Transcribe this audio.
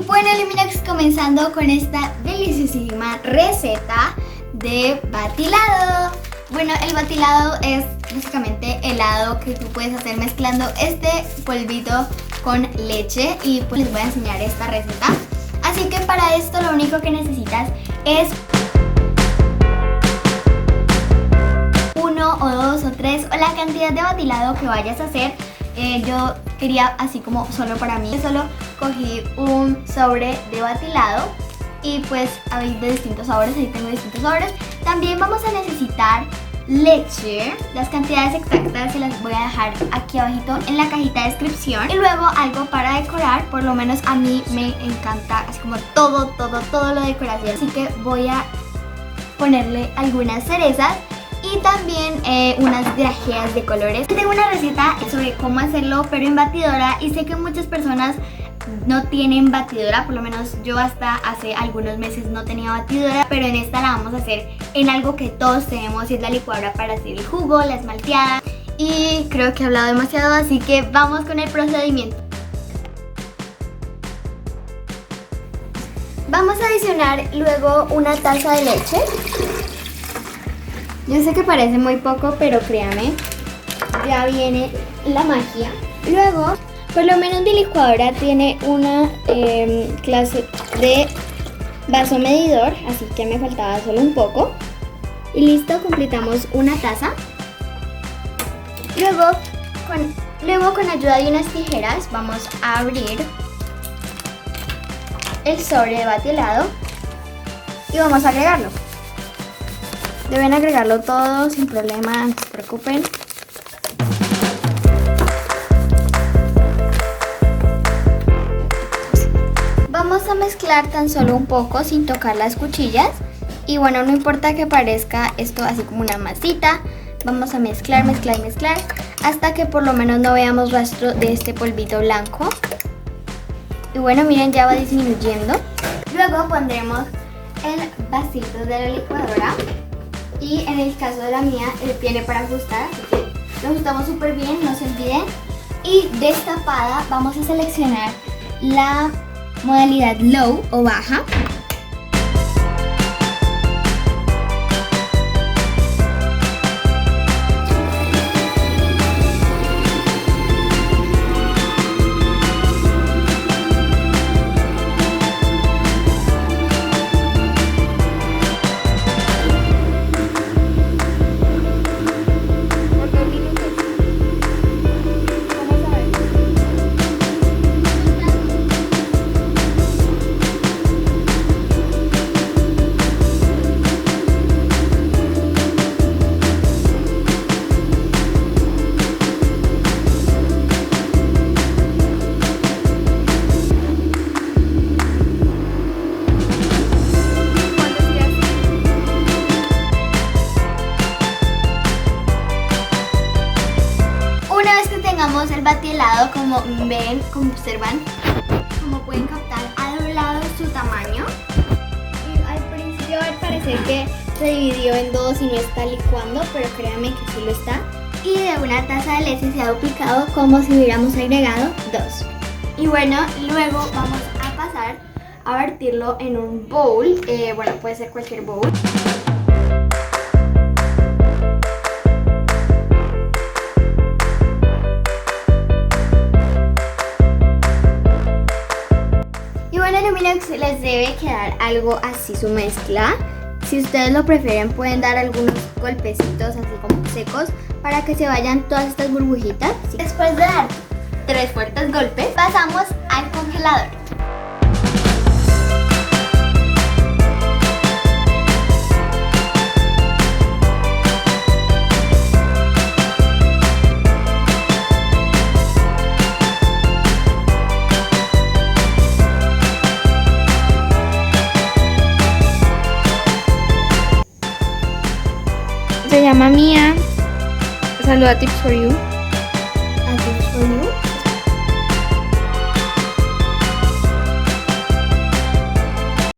Bueno, Luminax, comenzando con esta deliciosísima receta de batilado. Bueno, el batilado es básicamente helado que tú puedes hacer mezclando este polvito con leche, y pues les voy a enseñar esta receta. Así que para esto lo único que necesitas es 1 o 2 o 3 o la cantidad de batilado que vayas a hacer. Yo quería así como solo para mí. Solo cogí un sobre de batilado y pues hay de distintos sabores, ahí tengo distintos sabores. También vamos a necesitar leche. Las cantidades exactas se las voy a dejar aquí abajito en la cajita de descripción. Y luego algo para decorar, por lo menos a mí me encanta así como todo lo de decoración. Así que voy a ponerle algunas cerezas y también unas grajeas de colores. Tengo una receta sobre cómo hacerlo pero en batidora, y sé que muchas personas no tienen batidora, por lo menos yo hasta hace algunos meses no tenía batidora, pero en esta la vamos a hacer en algo que todos tenemos, y es la licuadora para hacer el jugo, la esmalteada. Y creo que he hablado demasiado, así que vamos con el procedimiento. Vamos a adicionar luego una taza de leche. Yo sé que parece muy poco, pero créame, ya viene la magia. Luego, por lo menos mi licuadora tiene una clase de vaso medidor, así que me faltaba solo un poco. Y listo, completamos una taza. Luego con ayuda de unas tijeras vamos a abrir el sobre de batilado y vamos a agregarlo. Deben agregarlo todo sin problema, no se preocupen. Vamos a mezclar tan solo un poco sin tocar las cuchillas. Y bueno, no importa que parezca esto así como una masita. Vamos a mezclar hasta que por lo menos no veamos rastro de este polvito blanco. Y bueno, miren, ya va disminuyendo. Luego pondremos el vasito de la licuadora. Y en el caso de la mía, tiene para ajustar, así que lo ajustamos súper bien, no se olviden. Y destapada vamos a seleccionar la modalidad low o baja. Tengamos el batilado, como ven, como observan, como pueden captar, ha doblado su tamaño. Y al principio al parecer que se dividió en dos y no está licuando, pero créanme que sí lo está. Y de una taza de leche se ha duplicado como si hubiéramos agregado dos. Y bueno, luego vamos a pasar a vertirlo en un bowl, bueno, puede ser cualquier bowl. Luminax, les debe quedar algo así su mezcla. Si ustedes lo prefieren, pueden dar algunos golpecitos así como secos para que se vayan todas estas burbujitas. Después de dar 3 fuertes golpes, pasamos al congelador. Se llama Mía. Saluda Tips for You.